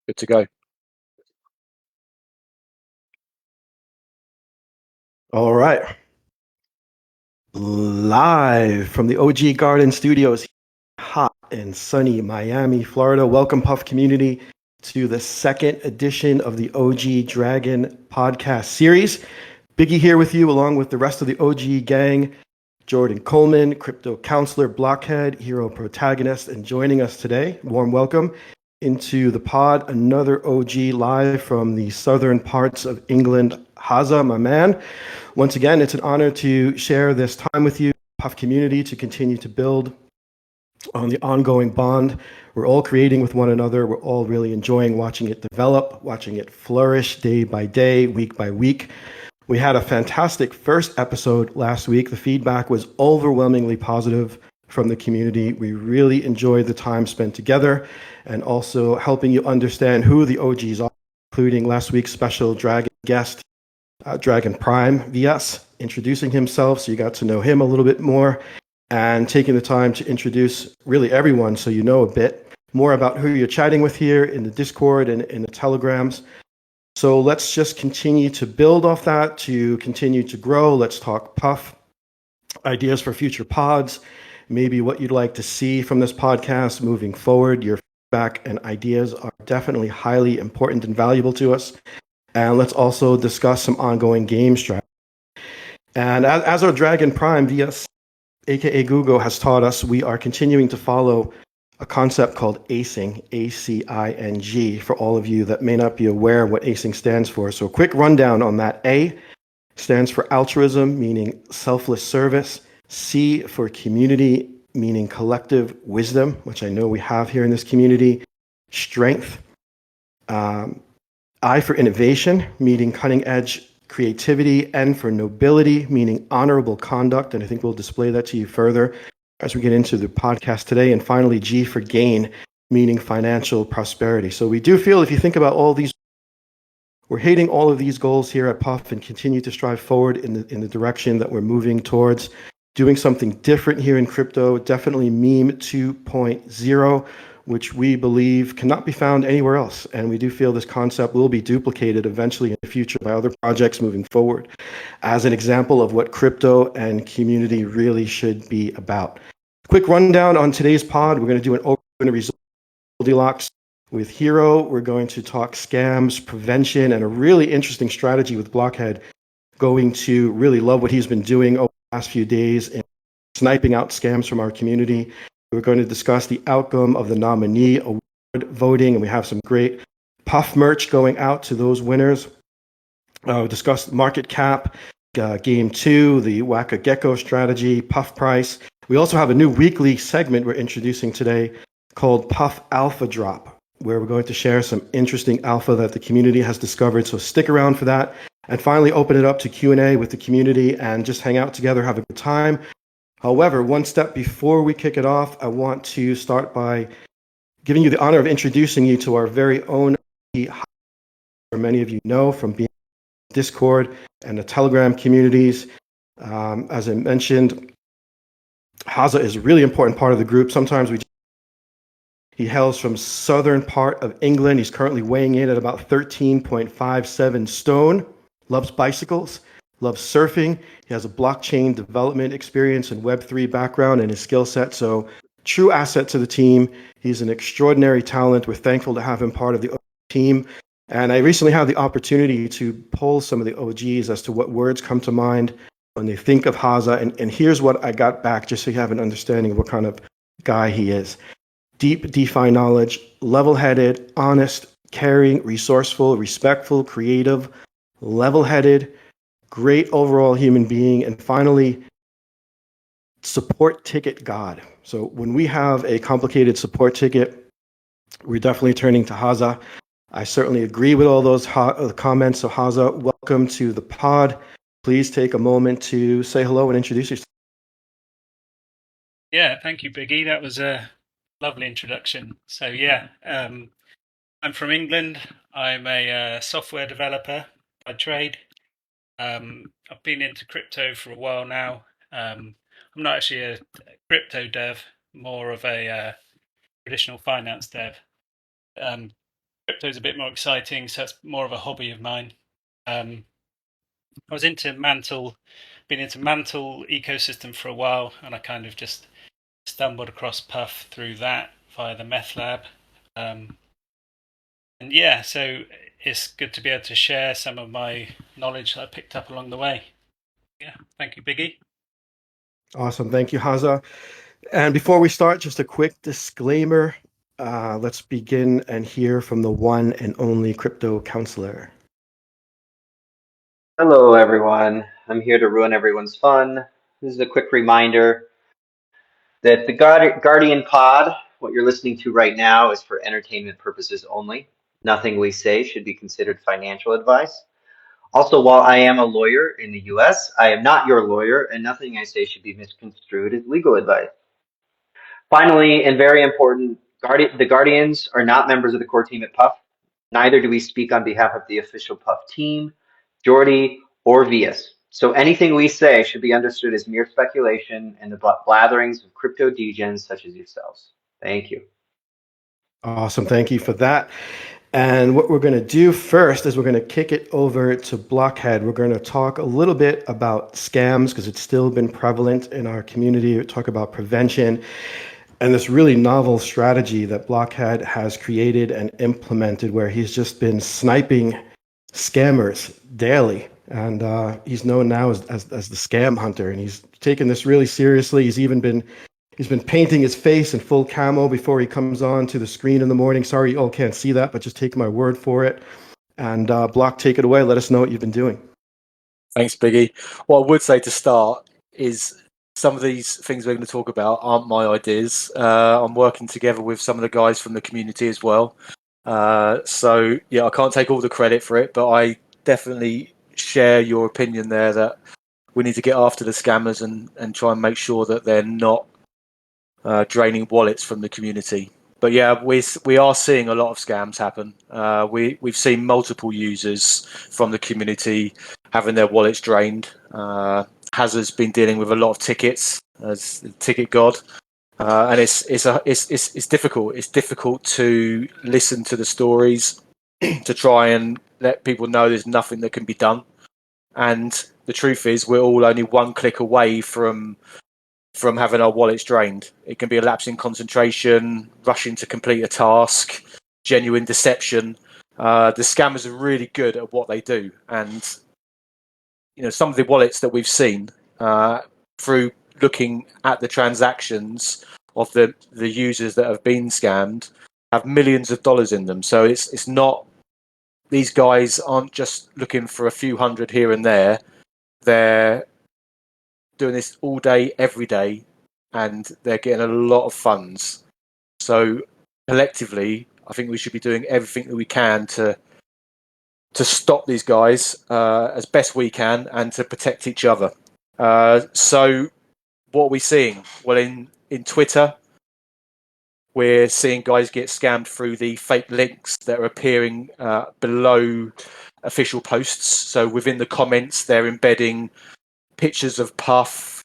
Good to go. All right. Live from the OG Garden Studios, hot and sunny Miami, Florida. Welcome, Puff community, to the second edition of the OG Dragon podcast series. Biggie here with you, along with the rest of the OG gang. Jordan Coleman, crypto counselor, blockhead, hero protagonist, and joining us today. Warm welcome into the pod. Another OG live from the southern parts of England. Hazza, my man. Once again, it's an honor to share this time with you, Puff community, to continue to build on the ongoing bond we're all creating with one another. We're all really enjoying watching it develop, watching it flourish day by day, week by week. We had a fantastic first episode last week. The feedback was overwhelmingly positive from the community. We really enjoyed the time spent together and also helping you understand who the OGs are, including last week's special Dragon guest, Dragon Prime VS, introducing himself so you got to know him a little bit more, and taking the time to introduce really everyone so you know a bit more about who you're chatting with here in the Discord and in the Telegrams. So let's just continue to build off that, to continue to grow. Let's talk Puff, ideas for future pods, maybe what you'd like to see from this podcast moving forward. Your feedback and ideas are definitely highly important and valuable to us. And let's also discuss some ongoing game strategy. And as our Dragon Prime VS, aka Google, has taught us, we are continuing to follow a concept called acing, ACING, for all of you that may not be aware what acing stands for. So a quick rundown on that. A stands for altruism, meaning selfless service. C for community, meaning collective wisdom, which I know we have here in this community. Strength. I for innovation, meaning cutting edge creativity. N for nobility, meaning honorable conduct. And I think we'll display that to you further as we get into the podcast today. And finally, G for gain, meaning financial prosperity. So we do feel, if you think about all these, we're hitting all of these goals here at Puff and continue to strive forward in the direction that we're moving towards doing something different here in crypto. Definitely meme 2.0, which we believe cannot be found anywhere else. And we do feel this concept will be duplicated eventually in the future by other projects moving forward as an example of what crypto and community really should be about. Quick rundown on today's pod. We're going to do an open result Goldilocks with Hero. We're going to talk scams, prevention, and a really interesting strategy with Blockhead. Going to really love what he's been doing over the last few days in sniping out scams from our community. We're going to discuss the outcome of the nominee award voting, and we have some great Puff merch going out to those winners. We'll discuss market cap, game 2, the Wacka Gecko strategy, Puff price. We also have a new weekly segment we're introducing today called Puff Alpha Drop, where we're going to share some interesting alpha that the community has discovered. So stick around for that. And finally, open it up to Q&A with the community and just hang out together, have a good time. However, one step before we kick it off, I want to start by giving you the honor of introducing you to our very own, many of you know from being in Discord and the Telegram communities. As I mentioned, Hazza is a really important part of the group. Sometimes he hails from southern part of England. He's currently weighing in at about 13.57 stone. Loves bicycles, loves surfing. He has a blockchain development experience and Web3 background in his skill set. So true asset to the team. He's an extraordinary talent. We're thankful to have him part of the team. And I recently had the opportunity to poll some of the OGs as to what words come to mind when they think of Hazza. And here's what I got back, just so you have an understanding of what kind of guy he is. Deep DeFi knowledge, level-headed, honest, caring, resourceful, respectful, creative, level-headed, great overall human being, and finally, support ticket god. So when we have a complicated support ticket, we're definitely turning to Hazza. I certainly agree with all those comments. So Hazza, welcome to the pod. Please take a moment to say hello and introduce yourself. Yeah, thank you, Biggie. That was a lovely introduction. So yeah, I'm from England. I'm a software developer by trade. I've been into crypto for a while now. I'm not actually a crypto dev, more of a traditional finance dev. crypto is a bit more exciting, so it's more of a hobby of mine. I was into been into Mantle ecosystem for a while, and I kind of just stumbled across Puff through that via the Meth Lab. Um, and yeah, so it's good to be able to share some of my knowledge that I picked up along the way. Yeah, thank you, Biggie. Awesome. Thank you, Hazza. And before we start, just a quick disclaimer. Let's begin and hear from the one and only crypto counselor. Hello, everyone. I'm here to ruin everyone's fun. This is a quick reminder that the Guardian Pod, what you're listening to right now, is for entertainment purposes only. Nothing we say should be considered financial advice. Also, while I am a lawyer in the US, I am not your lawyer, and nothing I say should be misconstrued as legal advice. Finally, and very important, the Guardians are not members of the core team at Puff. Neither do we speak on behalf of the official Puff team, Jordy, or Vias. So anything we say should be understood as mere speculation and the blatherings of crypto degens such as yourselves. Thank you. Awesome. Thank you for that. And what we're going to do first is we're going to kick it over to Blockhead. We're going to talk a little bit about scams because it's still been prevalent in our community. We talk about prevention and this really novel strategy that Blockhead has created and implemented where he's just been sniping scammers daily. And he's known now as the scam hunter. And he's taken this really seriously. He's been painting his face in full camo before he comes on to the screen in the morning. Sorry, you all can't see that, but just take my word for it. And Block, take it away. Let us know what you've been doing. Thanks, Biggie. What I would say to start is some of these things we're going to talk about aren't my ideas. I'm working together with some of the guys from the community as well. So, yeah, I can't take all the credit for it, but I definitely share your opinion there that we need to get after the scammers and try and make sure that they're not draining wallets from the community. But yeah, we are seeing a lot of scams happen. We've seen multiple users from the community having their wallets drained. Hazza's been dealing with a lot of tickets as the ticket god, and it's difficult. It's difficult to listen to the stories, to try and let people know there's nothing that can be done. And the truth is, we're all only one click away from having our wallets drained. It can be a lapse in concentration, rushing to complete a task, genuine deception. The scammers are really good at what they do, and some of the wallets that we've seen through looking at the transactions of the users that have been scammed have millions of dollars in them. So it's not, these guys aren't just looking for a few hundred here and there. They're doing this all day, every day, and they're getting a lot of funds. So collectively, I think we should be doing everything that we can to stop these guys as best we can and to protect each other. So what are we seeing? Well, in Twitter, we're seeing guys get scammed through the fake links that are appearing below official posts. So within the comments, they're embedding pictures of Puff,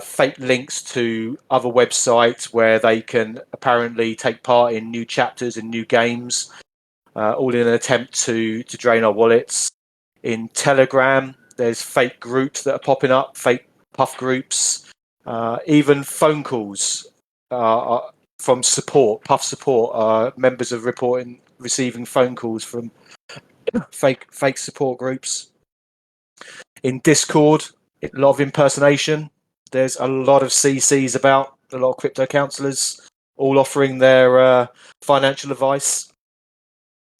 fake links to other websites where they can apparently take part in new chapters and new games, all in an attempt to drain our wallets. In Telegram, there's fake groups that are popping up, fake Puff groups, even phone calls from support, Puff support, members of receiving phone calls from fake support groups. In Discord, a lot of impersonation. There's a lot of CCs about, a lot of crypto counselors all offering their financial advice.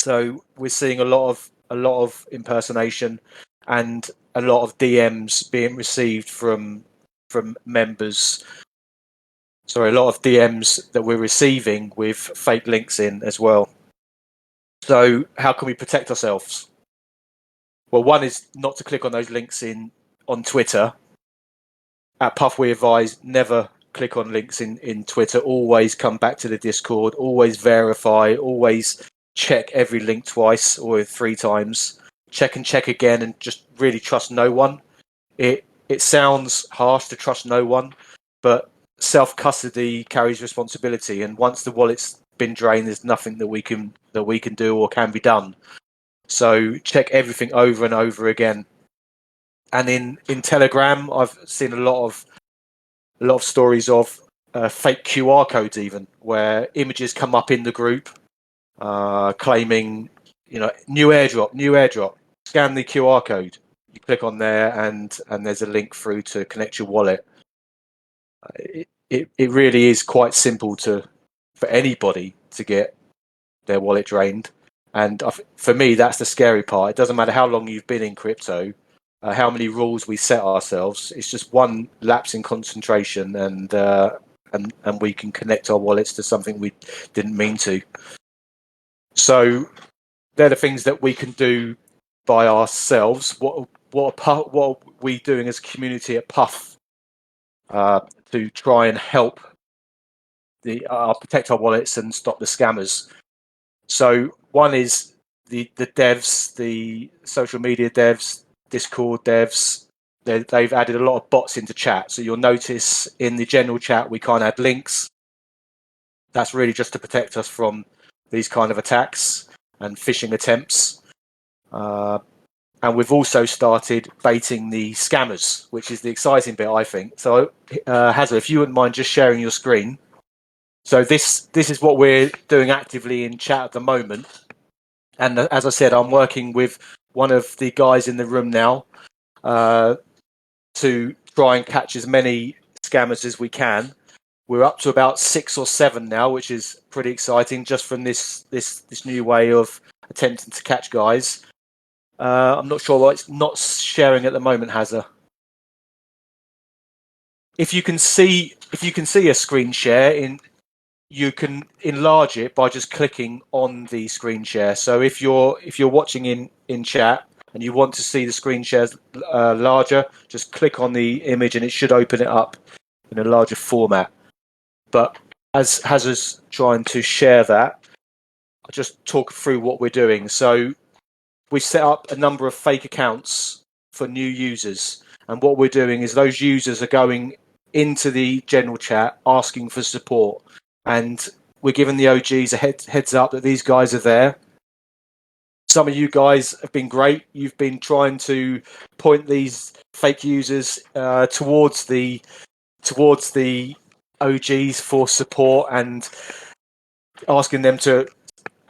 So we're seeing a lot of impersonation and a lot of DMs being received from members. Sorry, a lot of DMs that we're receiving with fake links in as well. So how can we protect ourselves? Well, one is not to click on those links on Twitter. At Puff, we advise never click on links in Twitter. Always come back to the Discord. Always verify. Always check every link twice or 3 times. Check and check again, and just really trust no one. It sounds harsh to trust no one, but self-custody carries responsibility. And once the wallet's been drained. There's nothing that we can do or can be done. So check everything over and over again. And in Telegram, I've seen a lot of stories of fake QR codes, even where images come up in the group claiming, new airdrop. Scan the QR code. You click on there, and there's a link through to connect your wallet. It really is quite simple for anybody to get their wallet drained. And for me, that's the scary part. It doesn't matter how long you've been in crypto, how many rules we set ourselves. It's just one lapse in concentration, and we can connect our wallets to something we didn't mean to. So they're the things that we can do by ourselves. What are we doing as a community at Puff to try and help protect our wallets and stop the scammers? So one is the devs, the social media devs, Discord devs. They've added a lot of bots into chat. So you'll notice in the general chat we can't add links. That's really just to protect us from these kind of attacks and phishing attempts. And we've also started baiting the scammers, which is the exciting bit, I think. So, Hazza, if you wouldn't mind just sharing your screen. So this is what we're doing actively in chat at the moment. And as I said, I'm working with one of the guys in the room now to try and catch as many scammers as we can. We're up to about 6 or 7 now, which is pretty exciting, just from this new way of attempting to catch guys. I'm not sure why it's not sharing at the moment, Hazza. If you can see a screen share, you can enlarge it by just clicking on the screen share. So if you're watching in chat and you want to see the screen shares larger, just click on the image and it should open it up in a larger format. But as Hazza's trying to share that, I'll just talk through what we're doing. So we set up a number of fake accounts for new users. And what we're doing is those users are going into the general chat asking for support. And we're giving the OGs a heads up that these guys are there. Some of you guys have been great. You've been trying to point these fake users towards the OGs for support and asking them to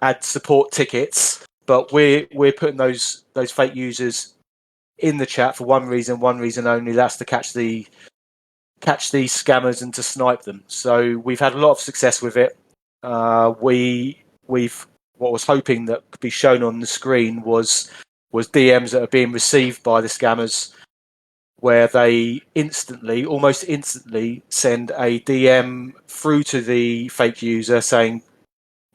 add support tickets. But we're putting those fake users in the chat for one reason only. That's to catch these scammers and to snipe them. So we've had a lot of success with it. We've what was hoping that could be shown on the screen was DMs that are being received by the scammers, where they almost instantly send a DM through to the fake user saying,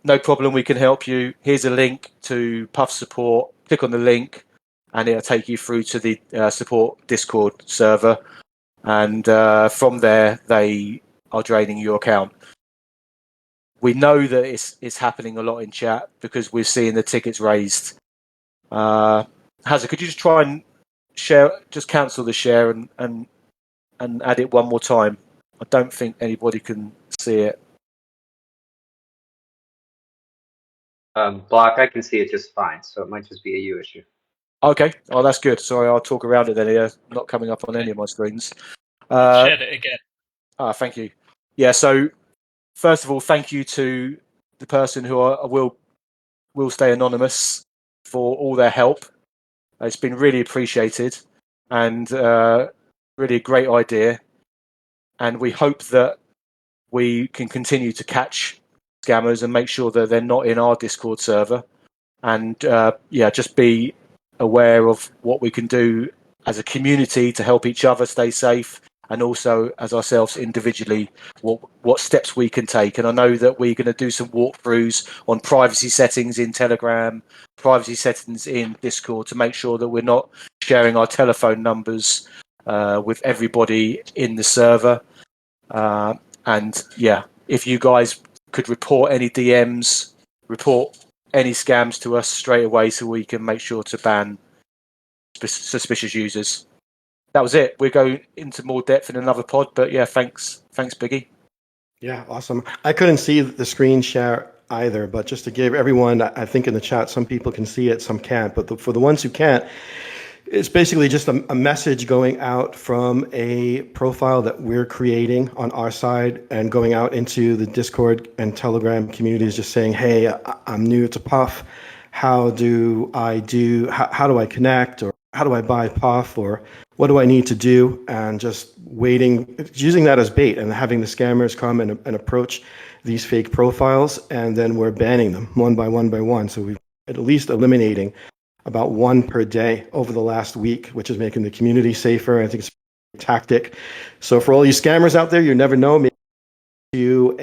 "No problem, we can help you. Here's a link to Puff support. Click on the link, and it'll take you through to the support Discord server." And from there, they are draining your account. We know that it's happening a lot in chat because we're seeing the tickets raised. Hazza, could you just try and share? Just cancel the share and add it one more time. I don't think anybody can see it. Block, I can see it just fine, so it might just be a you issue. Okay. Oh, that's good. Sorry, I'll talk around it then. Yeah, not coming up on any of my screens. Shared it again. Thank you. Yeah. So first of all, thank you to the person who I will stay anonymous for all their help. It's been really appreciated and really a great idea. And we hope that we can continue to catch scammers and make sure that they're not in our Discord server. And just be aware of what we can do as a community to help each other stay safe, and also as ourselves individually, what steps we can take. And I know that we're going to do some walkthroughs on privacy settings in Telegram, privacy settings in Discord, to make sure that we're not sharing our telephone numbers with everybody in the server. And if you guys could report any DMs, report any scams to us straight away, so we can make sure to ban suspicious users. That was it. We'll go into more depth in another pod, but yeah, thanks Biggie. Yeah, awesome. I couldn't see the screen share either, but just to give everyone, I think in the chat, some people can see it, some can't, but for the ones who can't, it's basically just a message going out from a profile that we're creating on our side and going out into the Discord and Telegram communities, just saying, hey, I'm new to Puff. How do I connect, or how do I buy Puff, or what do I need to do? And just waiting, using that as bait and having the scammers come and approach these fake profiles. And then we're banning them one by one by one. So we've at least eliminating about one per day over the last week, which is making the community safer. I think it's a tactic. So for all you scammers out there, you never know. Maybe you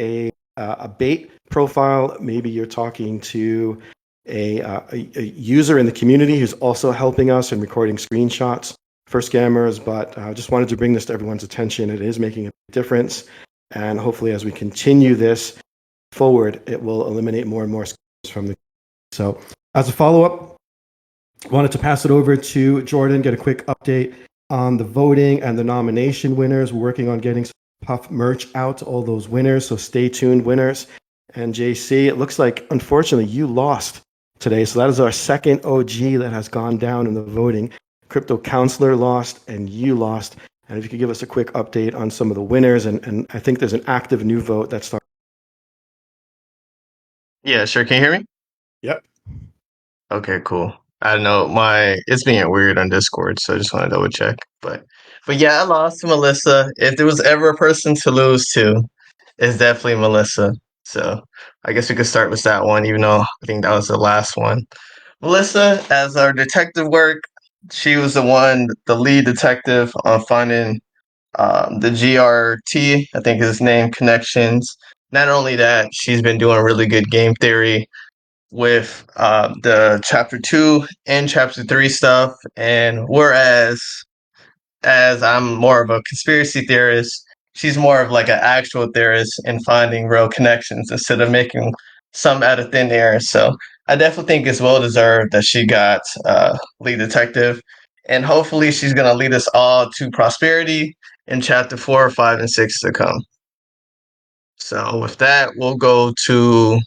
a bait profile. Maybe you're talking to a user in the community who's also helping us and recording screenshots for scammers. But I just wanted to bring this to everyone's attention. It is making a difference. And hopefully as we continue this forward, it will eliminate more and more scammers from the. So as a follow-up, wanted to pass it over to Jordan, get a quick update on the voting and the nomination winners. We're working on getting some Puff merch out to all those winners, so stay tuned, winners. And JC, it looks like, unfortunately, you lost today. So that is our second OG that has gone down in the voting. Crypto Counselor lost, and you lost. And if you could give us a quick update on some of the winners, and I think there's an active new vote that started. Yeah, sure. Can you hear me? Yep. Okay, cool. I don't know it's being weird on Discord, so I just want to double check. But yeah, I lost to Melissa. If there was ever a person to lose to, it's definitely Melissa. So I guess we could start with that one, even though I think that was the last one. Melissa, as our detective work, she was the lead detective on finding the GRT, I think his name, connections. Not only that, she's been doing really good game theory with the chapter 2 and chapter 3 stuff. And whereas as I'm more of a conspiracy theorist, she's more of like an actual theorist in finding real connections instead of making some out of thin air. So I definitely think it's well deserved that she got lead detective. And hopefully she's going to lead us all to prosperity in chapter 4, 5, and 6 to come. So with that, we'll go to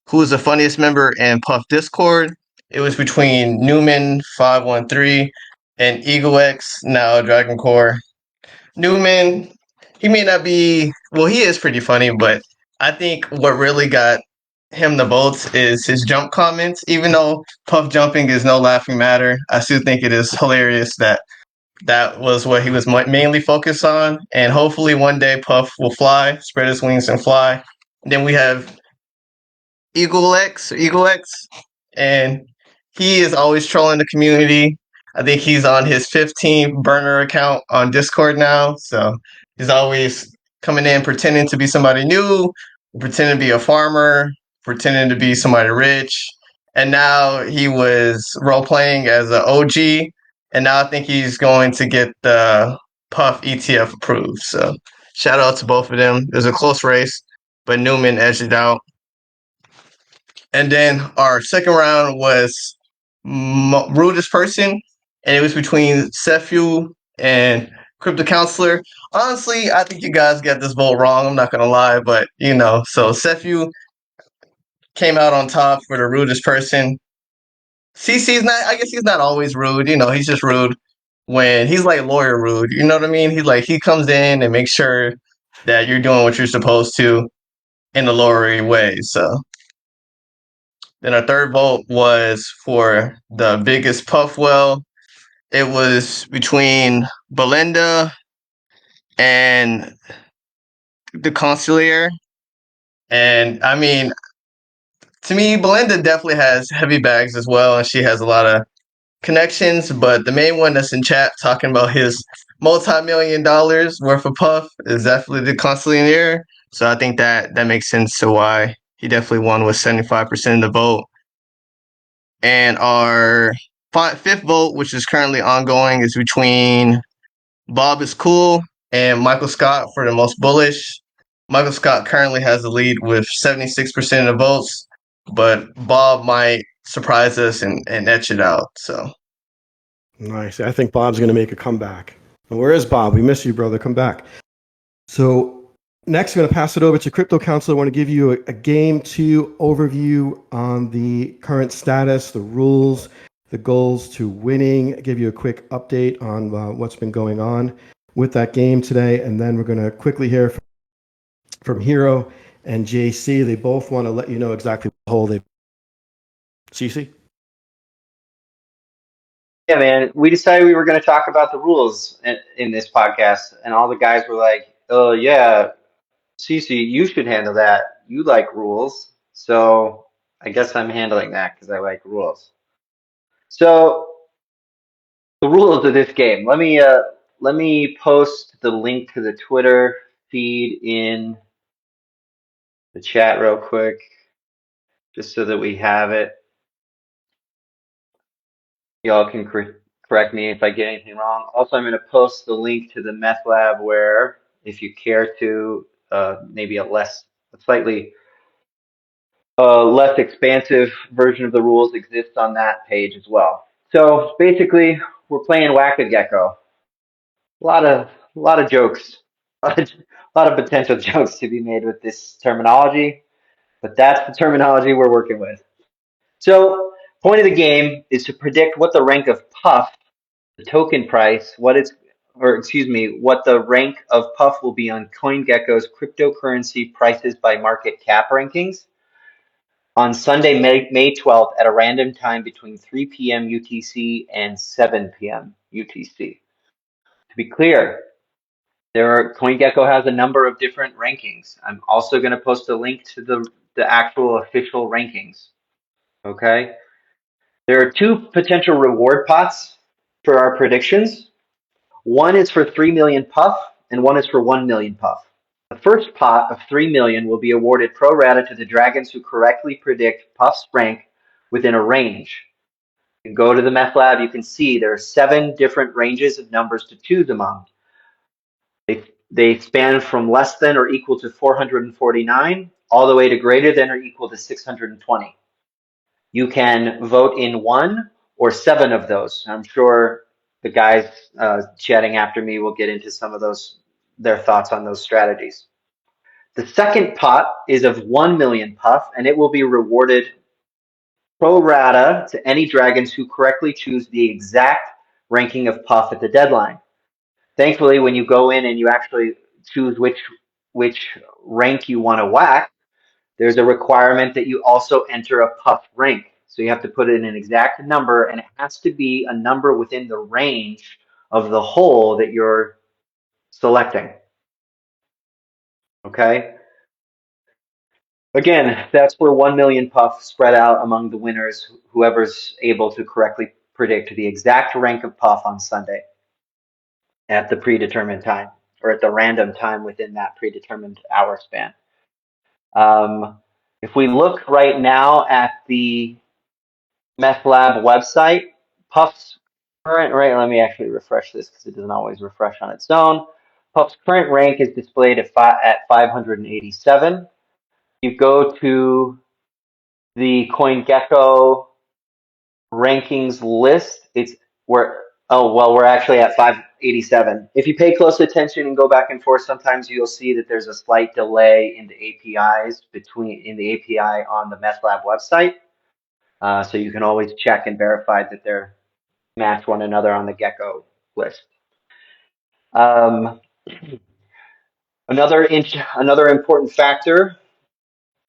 who's the funniest member in Puff Discord. It was between Newman 513 and EagleX, now Dragon Core. Newman, he may not be, well, he is pretty funny, but I think what really got him the votes is his jump comments. Even though Puff jumping is no laughing matter, I still think it is hilarious that that was what he was mainly focused on. And hopefully one day Puff will fly, spread his wings and fly. Then we have Eagle X, and he is always trolling the community. I think he's on his 15th burner account on Discord now, so he's always coming in pretending to be somebody new, pretending to be a farmer, pretending to be somebody rich, and now he was role playing as an OG, and now I think he's going to get the Puff ETF approved. So shout out to both of them. It was a close race, but Newman edged it out. And then our second round was rudest person, and it was between Sefu and Crypto Counselor. Honestly, I think you guys got this vote wrong. I'm not gonna lie, but so Sefu came out on top for the rudest person. CC's not. I guess he's not always rude. He's just rude when he's like lawyer rude. You know what I mean? He comes in and makes sure that you're doing what you're supposed to in the lawyery way. So. Then our third vote was for the biggest puff well. It was between Belinda and the consular. And I mean, to me, Belinda definitely has heavy bags as well, and she has a lot of connections. But the main one that's in chat talking about his multi-million dollars worth of puff is definitely the consular. So I think that makes sense to why he definitely won with 75% of the vote. And our fifth vote, which is currently ongoing, is between Bob is cool and Michael Scott for the most bullish. Michael Scott currently has the lead with 76% of the votes, but Bob might surprise us and etch it out. So Nice. I think Bob's going to make a comeback. Where is Bob? We miss you, brother. Come back. So Next, I'm going to pass it over to Crypto Council. I want to give you a game 2 overview on the current status, the rules, the goals to winning, give you a quick update on what's been going on with that game today. And then we're going to quickly hear from Hero and JC. They both want to let you know exactly what hole they. CC? Yeah, man, we decided we were going to talk about the rules in this podcast, and all the guys were like, "Oh yeah, Cece, you should handle that. You like rules." So I guess I'm handling that because I like rules. So the rules of this game. Let me post the link to the Twitter feed in the chat real quick, just so that we have it. Y'all can correct me if I get anything wrong. Also, I'm going to post the link to the meth lab where, if you care to, maybe a slightly less expansive version of the rules exists on that page as well. So basically, we're playing Whack-A-Gecko. A lot of jokes, a lot of potential jokes to be made with this terminology, but that's the terminology we're working with. So, point of the game is to predict what the rank of Puff, the token price, what the rank of Puff will be on CoinGecko's cryptocurrency prices by market cap rankings on Sunday, May 12th at a random time between 3 p.m. UTC and 7 p.m. UTC. To be clear, CoinGecko has a number of different rankings. I'm also going to post a link to the actual official rankings. Okay? There are 2 potential reward pots for our predictions. One is for 3 million Puff, and one is for 1 million Puff. The first pot of 3 million will be awarded pro rata to the dragons who correctly predict Puff's rank within a range. You go to the meth lab, you can see there are 7 different ranges of numbers to choose among. They span from less than or equal to 449 all the way to greater than or equal to 620. You can vote in 1 or 7 of those. I'm sure the guys chatting after me will get into some of their thoughts on those strategies. The second pot is of 1 million Puff, and it will be rewarded pro rata to any dragons who correctly choose the exact ranking of Puff at the deadline. Thankfully, when you go in and you actually choose which rank you want to whack, there's a requirement that you also enter a Puff rank. So you have to put in an exact number, and it has to be a number within the range of the hole that you're selecting. Okay? Again, that's for 1 million Puff spread out among the winners, whoever's able to correctly predict the exact rank of Puff on Sunday at the predetermined time, or at the random time within that predetermined hour span. If we look right now at the Meth Lab website, Puff's current rank, let me actually refresh this because it doesn't always refresh on its own. Puff's current rank is displayed at 587. You go to the CoinGecko rankings list. We're actually at 587. If you pay close attention and go back and forth, sometimes you'll see that there's a slight delay in the APIs in the API on the Meth Lab website. So you can always check and verify that they're match one another on the Gecko list. Another important factor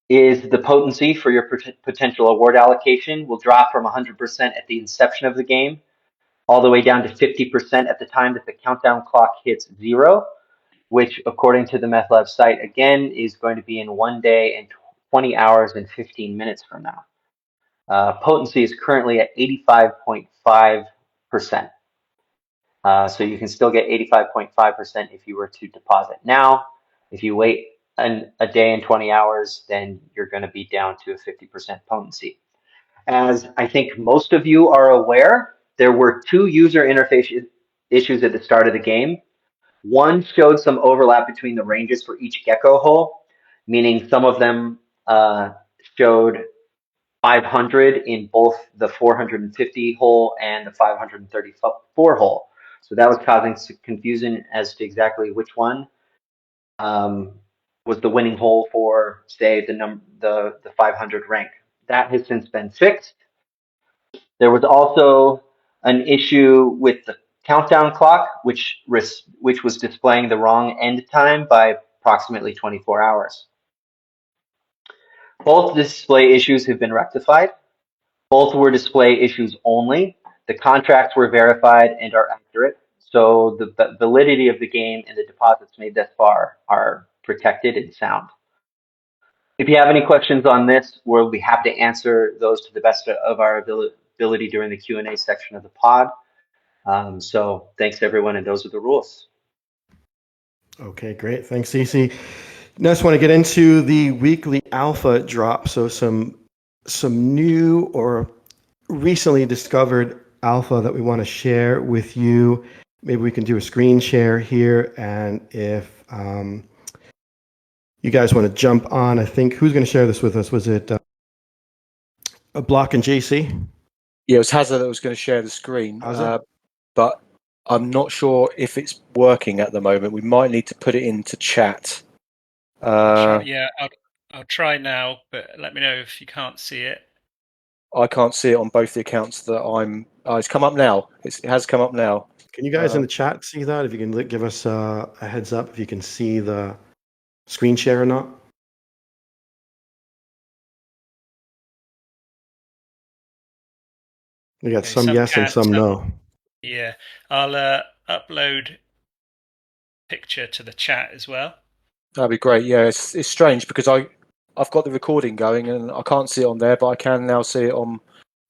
is the potency for your potential award allocation will drop from 100% at the inception of the game all the way down to 50% at the time that the countdown clock hits 0, which according to the Meth Lab site, again, is going to be in 1 day and 20 hours and 15 minutes from now. Potency is currently at 85.5%. So you can still get 85.5% if you were to deposit now. If you wait a day and 20 hours, then you're going to be down to a 50% potency. As I think most of you are aware, there were 2 user interface issues at the start of the game. One showed some overlap between the ranges for each Gecko hole, meaning some of them showed 500 in both the 450 hole and the 534 hole. So that was causing some confusion as to exactly which one was the winning hole for, say, the 500 rank. That has since been fixed. There was also an issue with the countdown clock, which was displaying the wrong end time by approximately 24 hours. Both display issues have been rectified. Both were display issues only. The contracts were verified and are accurate. So the validity of the game and the deposits made thus far are protected and sound. If you have any questions on this, we'll be happy to answer those to the best of our ability during the Q&A section of the pod. So thanks everyone, and those are the rules. Okay, great. Thanks, Cece. Next, want to get into the weekly alpha drop. So some new or recently discovered alpha that we want to share with you. Maybe we can do a screen share here, and if you guys want to jump on, I think who's going to share this with us? Was it a Block and JC? Yeah, it was Hazza that was going to share the screen, Hazza? but I'm not sure if it's working at the moment. We might need to put it into chat. I'll try now, but let me know if you can't see it. I can't see it on both the accounts that I'm. Oh, it's come up now. It has come up now. Can you guys in the chat see that? If you can give us a heads up, if you can see the screen share or not. We got some yes and some no. Yeah, I'll upload picture to the chat as well. That'd be great. Yeah, it's strange because I've got the recording going and I can't see it on there, but I can now see it on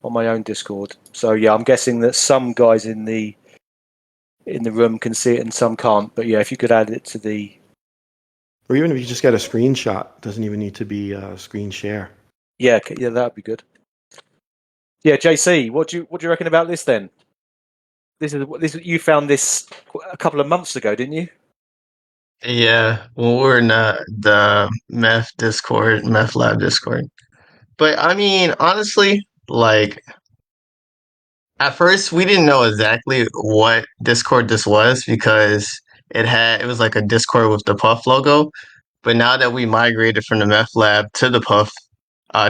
my own Discord. So yeah, I'm guessing that some guys in the room can see it and some can't. But yeah, if you could add it to the, or even if you just get a screenshot, doesn't even need to be a screen share. Yeah, that'd be good. Yeah, JC, what do you reckon about this then? This you found this a couple of months ago, didn't you? Yeah, when we were in the meth lab Discord. But I mean, honestly, like at first we didn't know exactly what Discord this was because it was like a Discord with the Puff logo. But now that we migrated from the meth lab to the Puff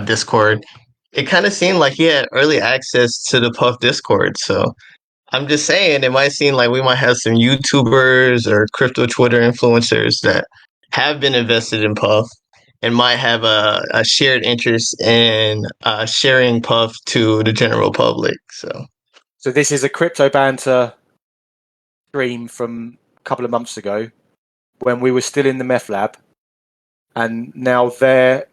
Discord, it kind of seemed like he had early access to the Puff Discord. So I'm just saying it might seem like we might have some YouTubers or crypto Twitter influencers that have been invested in Puff and might have a shared interest in sharing Puff to the general public. So this is a crypto banter stream from a couple of months ago when we were still in the meth lab, and now the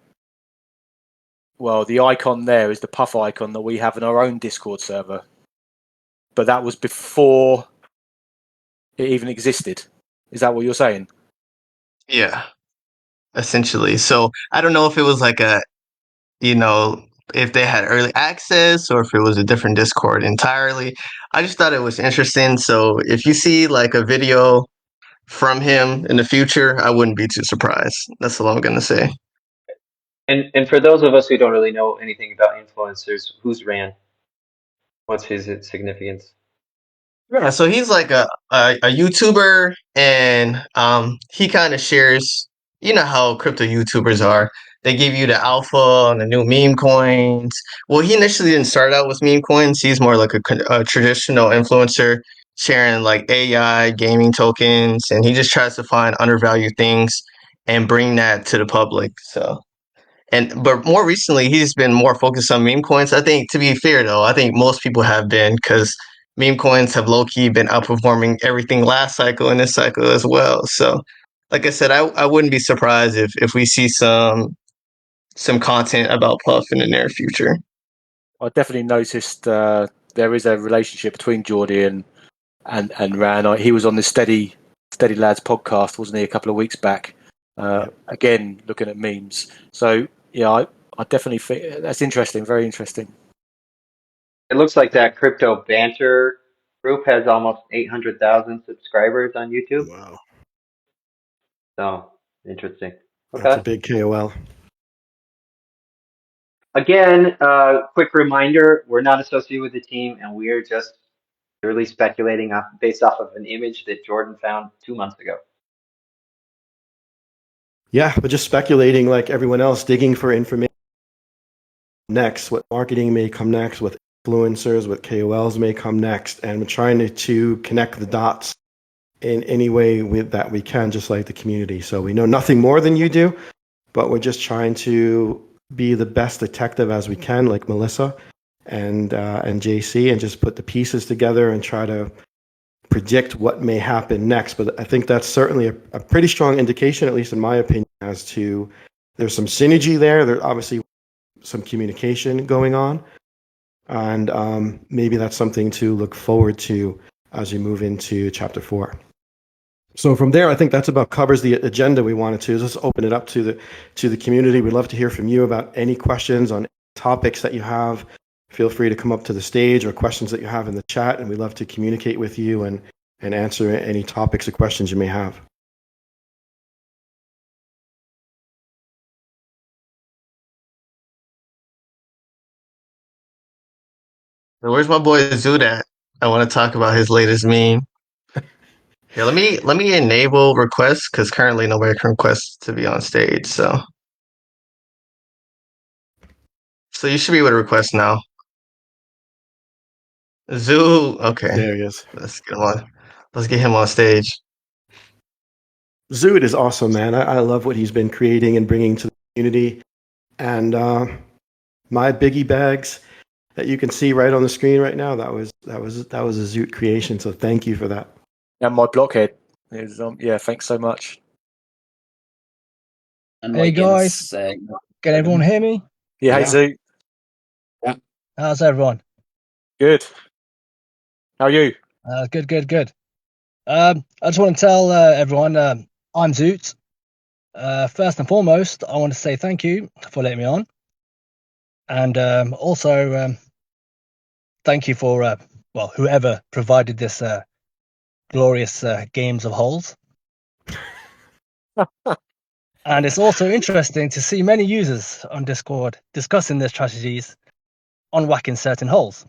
icon there is the Puff icon that we have in our own Discord server. But that was before it even existed. Is that what you're saying? Yeah, essentially. So I don't know if it was like if they had early access or if it was a different Discord entirely. I just thought it was interesting. So if you see like a video from him in the future, I wouldn't be too surprised. That's all I'm gonna say. And for those of us who don't really know anything about influencers, who's Ran? What's his significance? Yeah, so he's like a YouTuber, and he kind of shares. You know how crypto YouTubers are. They give you the alpha and the new meme coins. Well, he initially didn't start out with meme coins. He's more like a traditional influencer, sharing like AI gaming tokens, and he just tries to find undervalued things and bring that to the public. But more recently, he's been more focused on meme coins. I think, to be fair though, I think most people have been because meme coins have low key been outperforming everything last cycle and this cycle as well. So, like I said, I wouldn't be surprised if we see some content about Puff in the near future. I definitely noticed there is a relationship between Geordie and Ran. He was on the Steady Lads podcast, wasn't he, a couple of weeks back? Again, looking at memes. So yeah, I definitely think that's interesting. Very interesting. It looks like that crypto banter group has almost 800,000 subscribers on YouTube. Wow. So interesting. Okay. That's a big KOL. Again, quick reminder, we're not associated with the team, and we are just purely speculating based off of an image that Jordan found 2 months ago. Yeah, but just speculating like everyone else, digging for information next, what marketing may come next, what influencers, what KOLs may come next, and we're trying to connect the dots in any way that we can, just like the community. So we know nothing more than you do, but we're just trying to be the best detective as we can, like Melissa and JC, and just put the pieces together and try to predict what may happen next. But I think that's certainly a pretty strong indication, at least in my opinion, as to there's some synergy there. There's obviously some communication going on, and maybe that's something to look forward to as we move into chapter 4. So from there, I think that's about covers the agenda we wanted to. Just open it up to the community. We'd love to hear from you about any questions on topics that you have. Feel free to come up to the stage or questions that you have in the chat, and we'd love to communicate with you and answer any topics or questions you may have. So where's my boy Zoot at? I want to talk about his latest meme. Here, let me enable requests because currently nobody can request to be on stage. So you should be able to request now. Zoot, okay. There he is. Let's get him on. Let's get him on stage. Zoot is awesome, man. I love what he's been creating and bringing to the community. And my biggie bags that you can see right on the screen right now, that was a Zoot creation. So thank you for that. And my blockhead is yeah. Thanks so much. And Hey guys, can everyone hear me? Yeah, hey Yeah. Zoo. How's everyone? Good. How are you? Good. I just want to tell everyone I'm Zoot. First and foremost, I want to say thank you for letting me on, and also thank you for whoever provided this glorious games of holes. And it's also interesting to see many users on Discord discussing their strategies on whacking certain holes.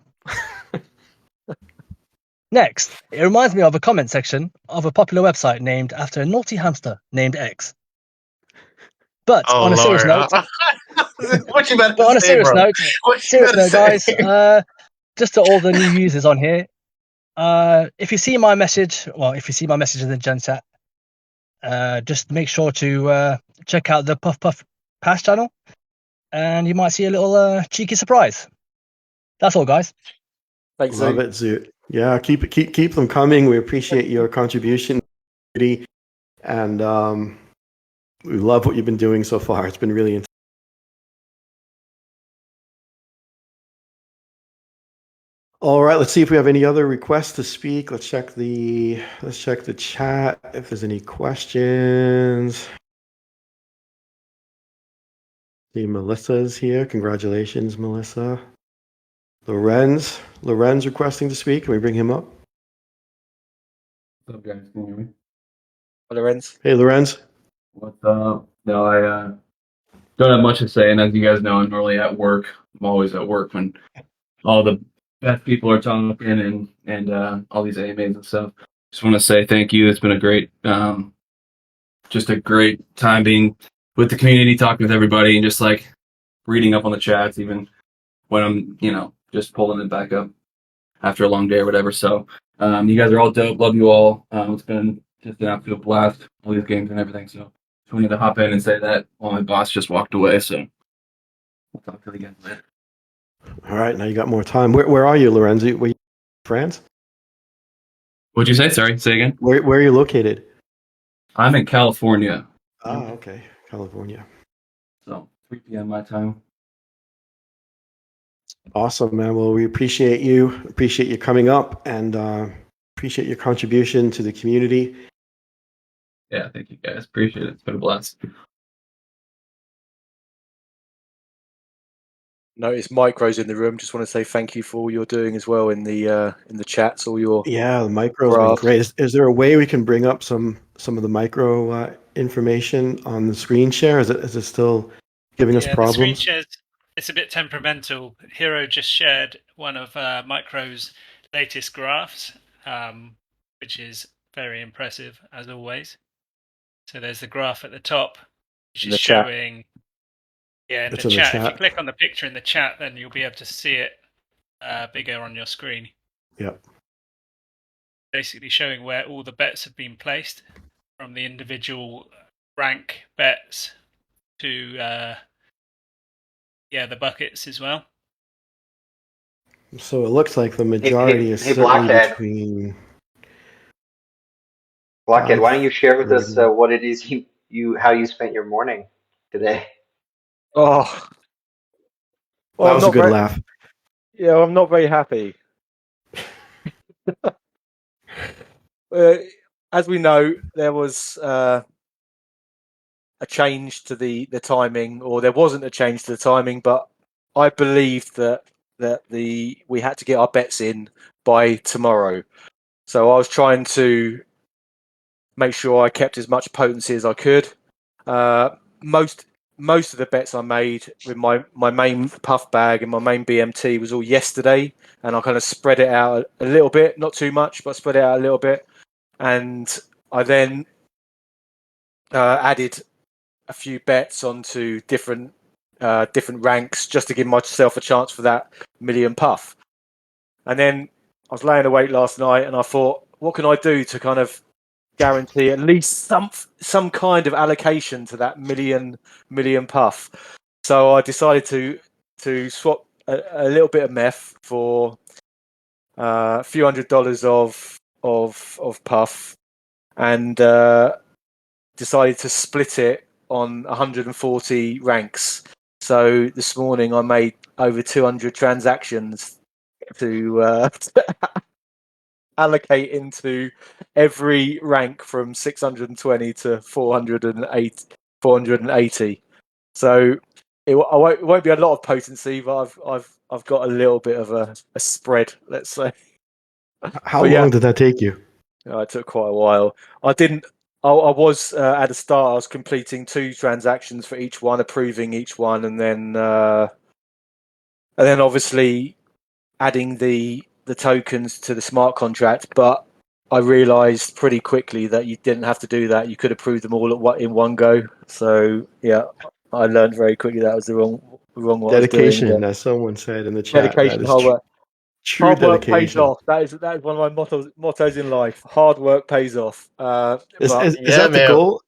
Next, it reminds me of a comment section of a popular website named after a naughty hamster named X. But Oh on a serious Lord, note, what you about to say, bro? What you about to guys, say? just to all the new users on here, if you see my message, in the gen chat, just make sure to check out the Puff Puff Pass channel, and you might see a little cheeky surprise. That's all, guys. Thanks, Love Zoo. it, Zoot. Yeah, keep them coming. We appreciate your contribution, and we love what you've been doing so far. It's been really interesting. All right, let's see if we have any other requests to speak. Let's check the chat if there's any questions. See, Melissa's here. Congratulations, Melissa. Lorenz requesting to speak. Can we bring him up? What's up, guys? Can you hear me? Hi, Lorenz. Hey, Lorenz. What's up? No, I don't have much to say, and as you guys know, I'm normally at work. I'm always at work when all the best people are talking and all these AMAs and stuff. Just want to say thank you. It's been a great, just a great time being with the community, talking with everybody, and just like reading up on the chats, even when I'm, just pulling it back up after a long day or whatever. So, you guys are all dope. Love you all. It's been just an absolute blast, all these games and everything. So, just wanted to hop in and say that while my boss just walked away. So, we'll talk to you guys later. All right, now you got more time. Where are you, Lorenz? Were you in France? What'd you say? Sorry, say again. Where are you located? I'm in California. Ah, okay, California. So 3 p.m. my time. Awesome, man. Well, we appreciate you coming up, and appreciate your contribution to the community. Yeah, thank you guys. Appreciate it. It's been a blast. Notice Micro's in the room. Just want to say thank you for all you're doing as well in the chats. All your Yeah, the micro's been great. Is there a way we can bring up some of the micro information on the screen share? Is it still giving us The screen problems? shares, it's a bit temperamental. Hero just shared one of Micro's latest graphs, which is very impressive as always. So there's the graph at the top which In is the chat. showing. Yeah, in It's the in the chat. If you chat. click on the picture in the chat, then you'll be able to see it bigger on your screen. Yep. Basically showing where all the bets have been placed, from the individual rank bets to the buckets as well. So it looks like the majority is Hey, certainly Blockhead. between. Blockhead, why don't you share with us 5:30. what it is how you spent your morning today? Oh, well, That I'm was a not good very. laugh. Yeah, I'm not very happy. As we know, there was a change to the timing, or there wasn't a change to the timing, but I believed that we had to get our bets in by tomorrow. So I was trying to make sure I kept as much potency as I could. Most of the bets I made with my main puff bag and my main BMT was all yesterday, and I kind of spread it out a little bit, not too much, but spread it out a little bit. And I then added a few bets onto different ranks just to give myself a chance for that million puff. And then I was laying awake last night, and I thought, what can I do to kind of guarantee at least some kind of allocation to that million puff? So I decided to swap a little bit of meth for a few $100s of puff, and decided to split it on 140 ranks. So this morning I made over 200 transactions to allocate into every rank from 620 to 480. So it won't be a lot of potency, but I've got a little bit of a spread, let's say. How But yeah, long did that take you? it took quite a while. I didn't. I was at the start. I was completing 2 transactions for each one, approving each one, and then obviously adding the tokens to the smart contract. But I realised pretty quickly that you didn't have to do that. You could approve them all in one go. So yeah, I learned very quickly that was the wrong what I was doing. Dedication, But as someone said in the chat. That dedication, is hard work. true Hard work pays dedication. off. That is one of my mottos in life. Hard work pays off. But Is Yeah, that the man. goal?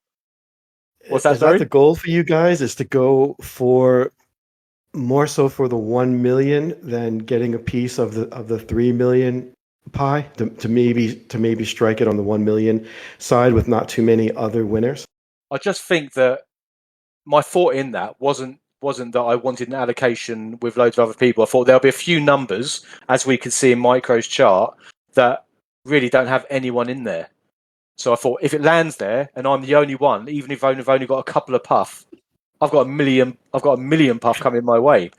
what's that, Is that sorry? the goal for you guys? Is to go for more so for the 1 million than getting a piece of the 3 million pie to maybe strike it on the 1 million side with not too many other winners? I just think that my thought in that wasn't that I wanted an allocation with loads of other people. I thought there'll be a few numbers, as we could see in Micro's chart, that really don't have anyone in there. So I thought if it lands there and I'm the only one, even if I've only got a couple of puff, I've got a million puff coming my way.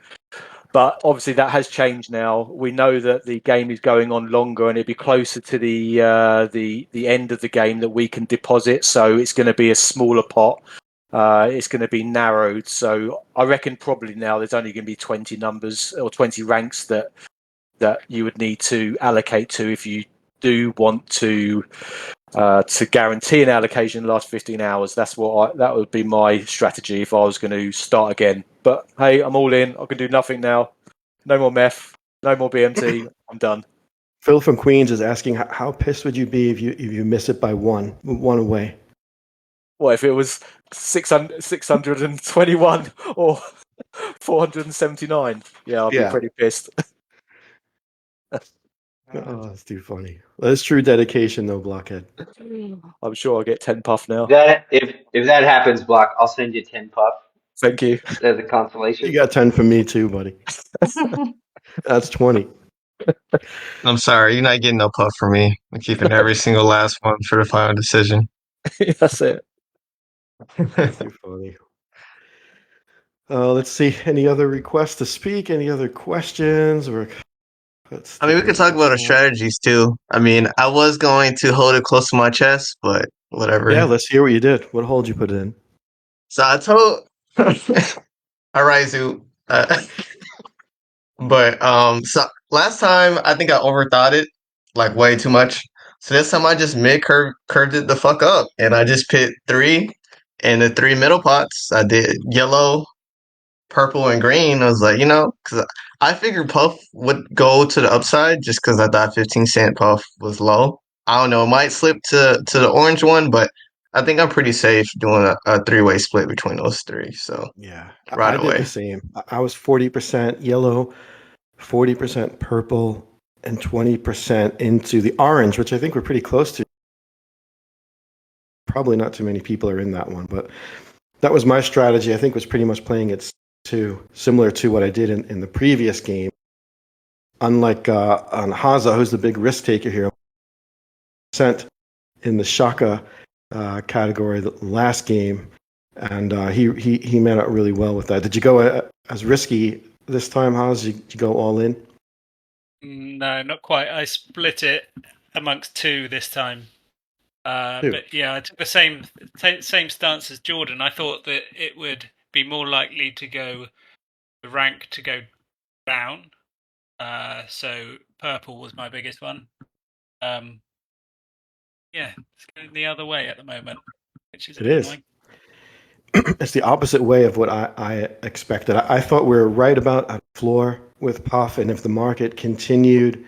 But obviously that has changed now. We know that the game is going on longer, and it'll be closer to the end of the game that we can deposit. So it's going to be a smaller pot. It's going to be narrowed. So I reckon probably now there's only going to be 20 numbers or 20 ranks that you would need to allocate to if you do want to guarantee an allocation in the last 15 hours. That would be my strategy if I was going to start again. But hey, I'm all in. I can do nothing now. No more meth. No more BMT. I'm done. Phil from Queens is asking, how pissed would you be if you miss it by one away? What if it was 621 or 479? Yeah, I'd be Yeah. pretty pissed. Oh, that's too funny. That's true dedication, though, Blockhead. I'm sure I'll get 10 puff now. If that happens, Block, I'll send you 10 puff Thank you. as a You consolation. got 10 from me too, buddy. That's 20. I'm sorry, you're not getting no puff from me. I'm keeping every single last one for the final decision. That's it. Too funny. Let's see. Any other requests to speak? Any other questions? Or let's I mean, take we a could look talk at the about our chat. strategies too. I mean, I was going to hold it close to my chest, but whatever. Yeah, let's hear what you did. What hold you put it in? So I told, all right, Zoo. But so last time I think I overthought it like way too much. So this time I just mid curved it the fuck up, and I just pit 3, And the three middle pots, I did yellow, purple, and green. I was like, because I figured Puff would go to the upside just because I thought 15 cent Puff was low. I don't know, it might slip to the orange one, but I think I'm pretty safe doing a three-way split between those three. So Yeah, right I did the away. same. I was 40% yellow, 40% purple, and 20% into the orange, which I think we're pretty close to. Probably not too many people are in that one, but that was my strategy. I think was pretty much playing it too, similar to what I did in the previous game. Unlike on Hazza, who's the big risk taker here, sent in the Shaka category the last game, and he met out really well with that. Did you go as risky this time, Haz? Did you go all in? No, not quite. I split it amongst two this time. Two. But yeah, I took the same stance as Jordan. I thought that it would be more likely to go the rank to go down. So purple was my biggest one. Yeah, it's going the other way at the moment, which is a It bit is. annoying. It's the opposite way of what I expected. I thought we were right about a floor with Puff, and if the market continued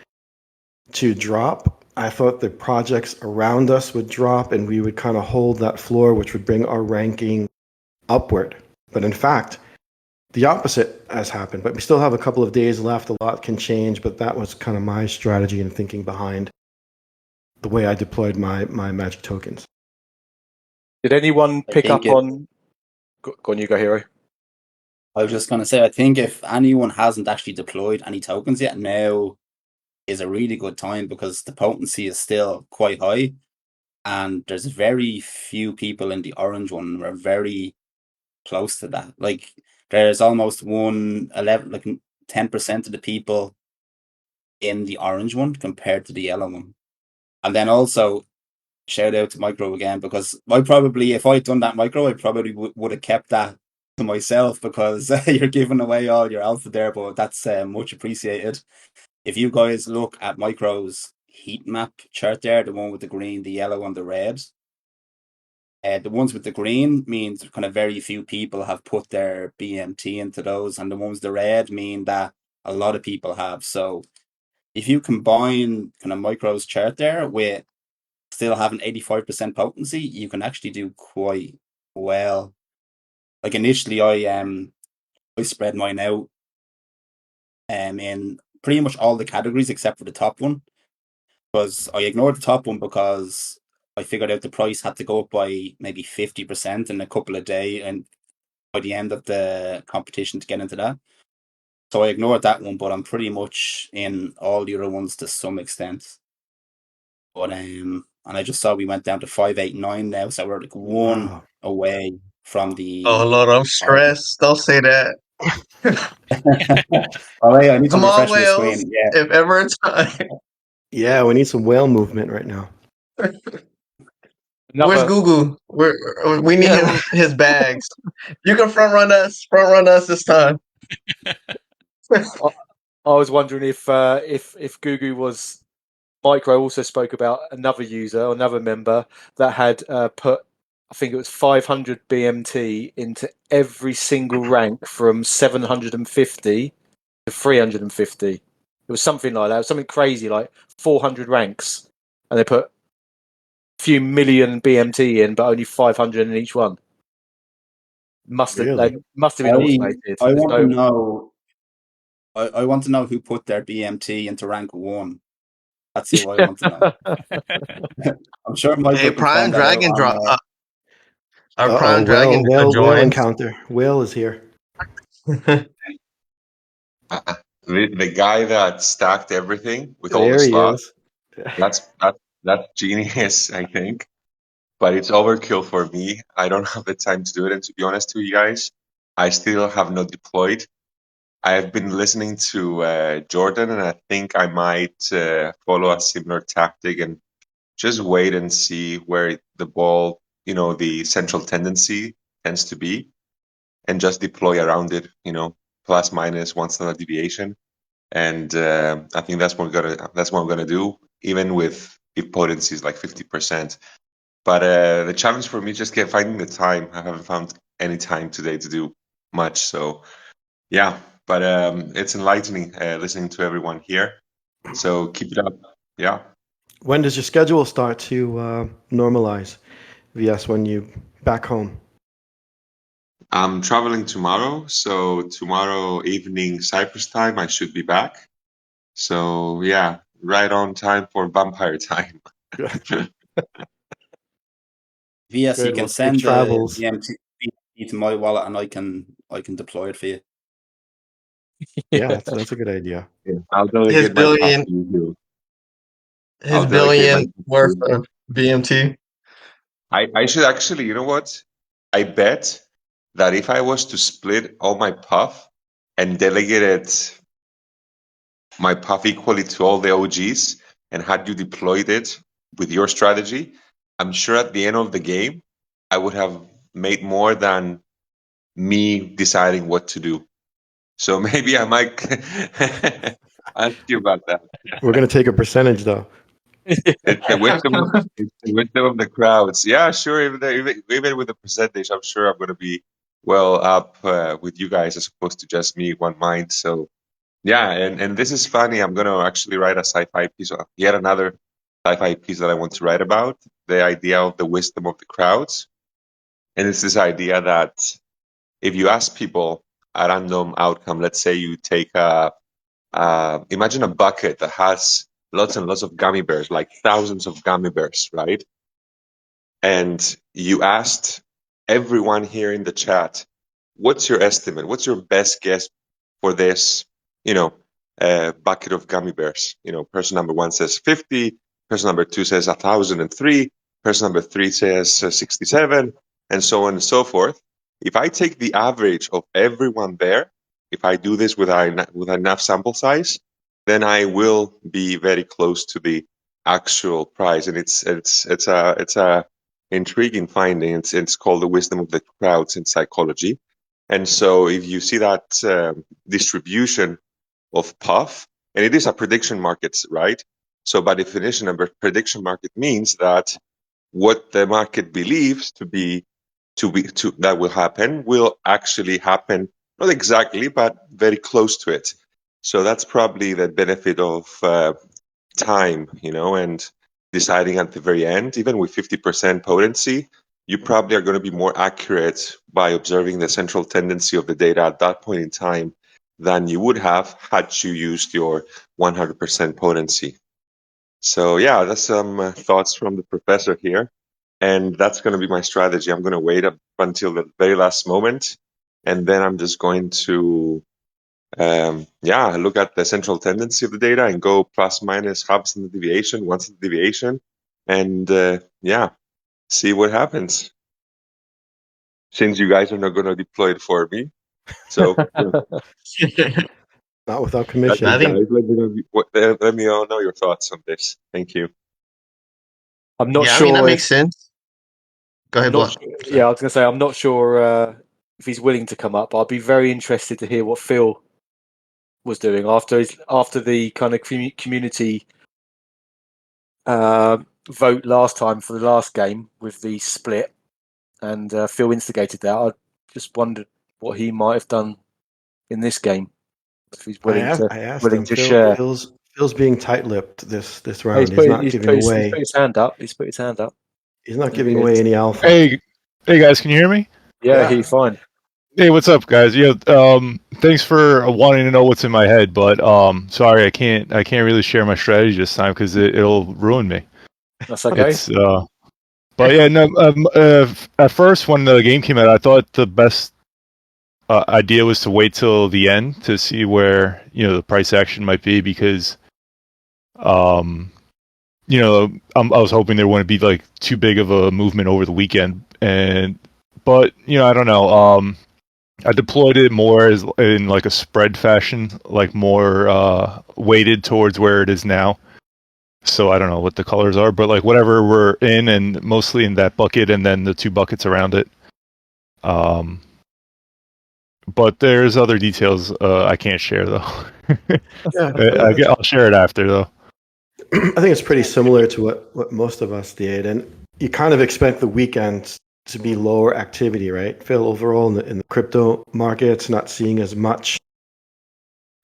to drop, I thought the projects around us would drop and we would kind of hold that floor, which would bring our ranking upward. But in fact, the opposite has happened. But we still have a couple of days left. A lot can change, but that was kind of my strategy and thinking behind the way I deployed my magic tokens. Did anyone I pick think up on? Go on, you go, Hero. I was just going to say, I think if anyone hasn't actually deployed any tokens yet, now is a really good time because the potency is still quite high, and there's very few people in the orange one who are very close to that. Like there's almost 11, like 10% of the people in the orange one compared to the yellow one. And then also shout out to micro again, because I probably, if I'd done that micro, I probably would have kept that to myself, because you're giving away all your alpha there, but that's much appreciated. If you guys look at micro's heat map chart there, the one with the green, the yellow, and the red, the ones with the green means kind of very few people have put their BMT into those, and the ones with the red mean that a lot of people have. So if you combine kind of micro's chart there with still having 85% potency, you can actually do quite well. Like initially, I spread mine out in pretty much all the categories except for the top one, because I ignored the top one because I figured out the price had to go up by maybe 50% in a couple of days and by the end of the competition to get into that. So I ignored that one, but I'm pretty much in all the other ones to some extent. But and I just saw we went down to 589 now, so we're like one Wow. away from Oh the Lord, I'm target. stressed. Don't say that. Oh yeah, I need to Come on, refresh my Wales. screen. Yeah. If ever it's time. Yeah, we need some whale movement right now. Where's Another. Gugu? We need Yeah, his bags. You can front run us. Front run us this time. I, I was wondering if Gugu was. Micro also spoke about another user, another member that had put, I think it was 500 BMT into every single rank from 750 to 350. It was something like that. It was something crazy, like 400 ranks, and they put a few million BMT in, but only 500 in each one. They Really? must have been automated. I There's want to no. know. I want to know who put their BMT into rank 1. That's who I want to know. I'm sure Hey, Michael can Prime find that out Dragon on. drop. Our Uh-oh, Prime Dragon whale joined. encounter. Whale is here. The guy that stacked everything with all the There he slots, is. that's genius, I think. But it's overkill for me. I don't have the time to do it. And to be honest to you guys, I still have not deployed. I have been listening to Jordan, and I think I might follow a similar tactic and just wait and see where the ball, the central tendency tends to be, and just deploy around it, plus minus one standard deviation. And I think that's what I'm gonna do, even with if potency is like 50%. But the challenge for me is just finding the time. I haven't found any time today to do much. So yeah, but it's enlightening listening to everyone here. So keep it up. Yeah. When does your schedule start to normalize? VS, when you back home? I'm traveling tomorrow, so tomorrow evening Cyprus time I should be back. So yeah, right on time for vampire time. VS, you Good. can Well, safe send the travels. BMT to my wallet, and I can deploy it for you. Yeah, that's a good idea. Yeah, I'll His delegate my puff billion, to you. his I'll delegate my billion puff to worth you. of BMT. I should actually, you know what? I bet that if I was to split all my puff and delegated my puff equally to all the OGs and had you deployed it with your strategy, I'm sure at the end of the game, I would have made more than me deciding what to do. So maybe I might ask you about that. We're going to take a percentage, though. It's the wisdom of the crowds. Yeah, sure. Even with the percentage, I'm sure I'm going to be well up with you guys as opposed to just me, one mind. So yeah, and this is funny. I'm going to actually write a sci-fi piece, yet another sci-fi piece that I want to write about the idea of the wisdom of the crowds, and it's this idea that if you ask people a random outcome, let's say you take imagine a bucket that has lots and lots of gummy bears, like thousands of gummy bears, right? And you asked everyone here in the chat, what's your estimate? What's your best guess for this, you know, bucket of gummy bears? You know, person number one says 50, person number two says 1,003, person number three says 67, and so on and so forth. If I take the average of everyone there, if I do this with enough sample size, then I will be very close to the actual price. And it's a intriguing finding. It's called the wisdom of the crowds in psychology. And so if you see that distribution of puff, and it is a prediction market, right? So by definition, a prediction market means that what the market believes to that will happen will actually happen, not exactly, but very close to it. So that's probably the benefit of time, and deciding at the very end, even with 50% potency, you probably are going to be more accurate by observing the central tendency of the data at that point in time than you would have had you used your 100% potency. So yeah, that's some thoughts from the professor here. And that's going to be my strategy. I'm going to wait up until the very last moment. And then I'm just going to look at the central tendency of the data and go plus minus half standard deviation, one standard deviation, and see what happens. Since you guys are not going to deploy it for me, so Not without that's commission. I it, think, guys. Let me all know your thoughts on this. Thank you. I'm not yeah, I mean, that sure makes if sense. Go I'm ahead, not. Block. Yeah, I was going to say I'm not sure if he's willing to come up. I'd be very interested to hear what Phil was doing after the kind of community vote last time for the last game with the split, and Phil instigated that. I just wondered what he might have done in this game if he's I willing asked him. to share. Phil's being tight-lipped this Oh, round. He's not giving he's away. put his hand up. He's put his hand up. He's not There giving he away is. any alpha. Hey guys, can you hear me? Yeah, he's fine. Hey, what's up, guys? Yeah, thanks for wanting to know what's in my head, but sorry, I can't really share my strategy this time because it'll ruin me. That's okay. It's but yeah, no. At first, when the game came out, I thought the best idea was to wait till the end to see where the price action might be because I was hoping there wouldn't be like too big of a movement over the weekend, but I don't know. I deployed it more as in like a spread fashion, like more weighted towards where it is now. So I don't know what the colors are, but like whatever we're in, and mostly in that bucket, and then the two buckets around it. But there's other details I can't share though. Yeah, I'll share it after though. I think it's pretty similar to what most of us did, and you kind of expect the weekends to be lower activity, right? Phil, overall in the crypto markets, not seeing as much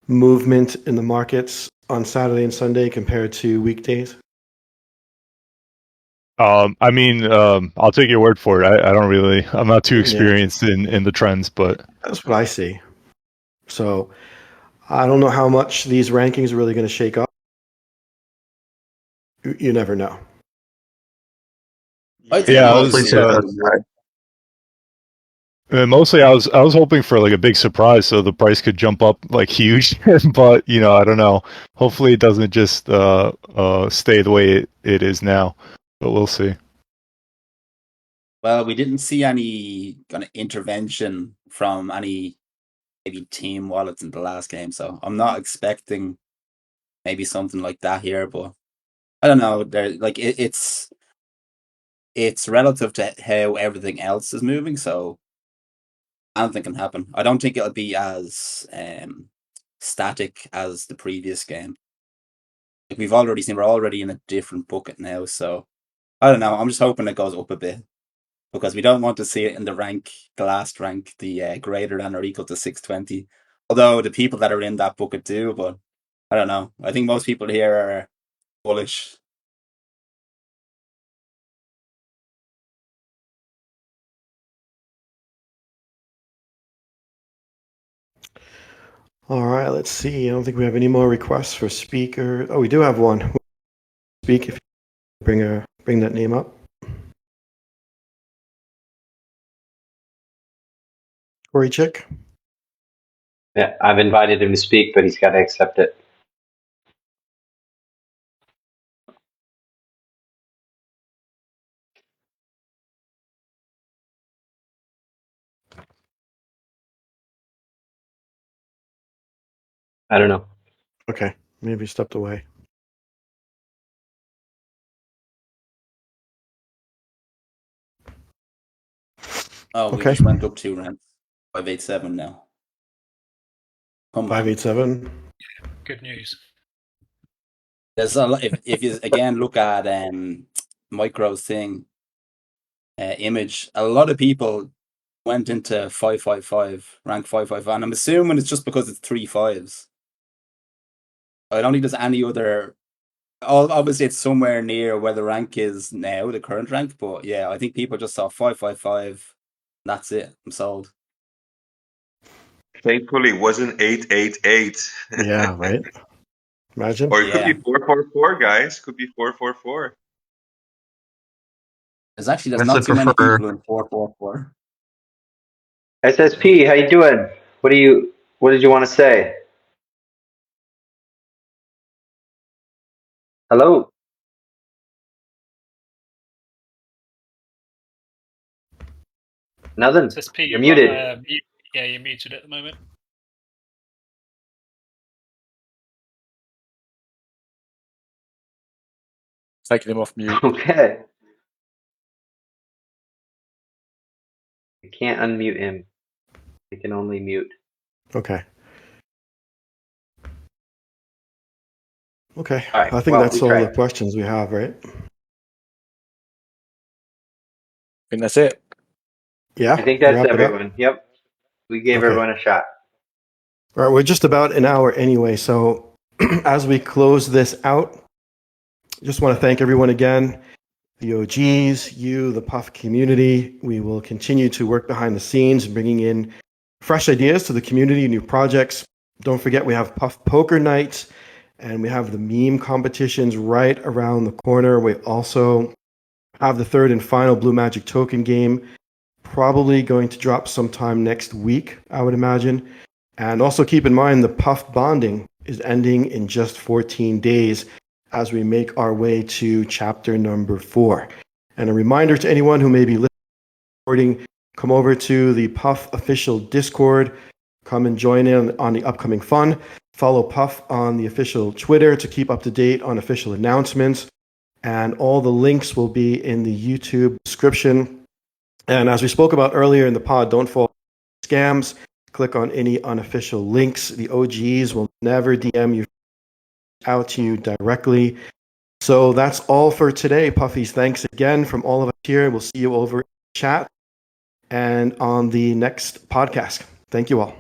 movement in the markets on Saturday and Sunday compared to weekdays. I mean, I'll take your word for it. I don't really, I'm not too Yeah. experienced in the trends, but That's what I see. So I don't know how much these rankings are really going to shake up. You never know. I think yeah, I Hopefully was mostly to the upside. mostly I was hoping for like a big surprise so the price could jump up like huge, but I don't know. Hopefully it doesn't just stay the way it is now, but we'll see. well, we didn't see any kind of intervention from any maybe team wallets in the last game, so I'm not expecting maybe something like that here. But I don't know. There, like it's relative to how everything else is moving, so anything can happen. I don't think it'll be as static as the previous game. Like we've already seen, we're already in a different bucket now, so I don't know. I'm just hoping it goes up a bit because we don't want to see it in the rank, the last rank, the greater than or equal to 620. Although the people that are in that bucket do, but I don't know. I think most people here are bullish. All right, let's see. I don't think we have any more requests for speaker. Oh, we do have one. Speak if you bring that name up. Corey Chick. Yeah, I've invited him to speak, but he's got to accept it. I don't know. Okay, maybe he stepped away. Oh, we Okay. just went up 2 ranks. 587 now. Come on. 587. Good news. There's a lot, if you again look at Micro's thing image, a lot of people went into 555, rank 555, and I'm assuming it's just because it's 3 5s. I don't think there's any other. Obviously, it's somewhere near where the rank is now, the current rank. But yeah, I think people just saw 555. That's it. I'm sold. Thankfully, it wasn't 888. Yeah, right. Imagine. Or it could Yeah, be 444, guys. Could be 444. there's Guess I not too many prefer. people in 444. SSP, how you doing? What did you want to say? Hello. Nothing. SSP, You're you're on muted. mute. Yeah, you're muted at the moment. Taking him off mute. Okay. You can't unmute him. You can only mute. Okay. Okay. All right. I think Well, that's we all the tried. questions we have, right? I think that's it. Yeah. I think that's Wrap it up. everyone. Yep. We gave Okay. everyone a shot. All right. We're just about an hour anyway. So as we close this out, just want to thank everyone again. The OGs, you, the Puff community. We will continue to work behind the scenes, bringing in fresh ideas to the community, new projects. Don't forget, we have Puff Poker Nights and we have the meme competitions right around the corner. We also have the third and final Blue Magic token game, probably going to drop sometime next week, I would imagine. And also keep in mind the Puff bonding is ending in just 14 days as we make our way to chapter number 4. And a reminder to anyone who may be listening, come over to the Puff official Discord, come and join in on the upcoming fun. Follow Puff on the official Twitter to keep up to date on official announcements. And all the links will be in the YouTube description. And as we spoke about earlier in the pod, don't fall for scams. Click on any unofficial links. The OGs will never DM you out to you directly. So that's all for today, Puffies. Thanks again from all of us here. We'll see you over in chat and on the next podcast. Thank you all.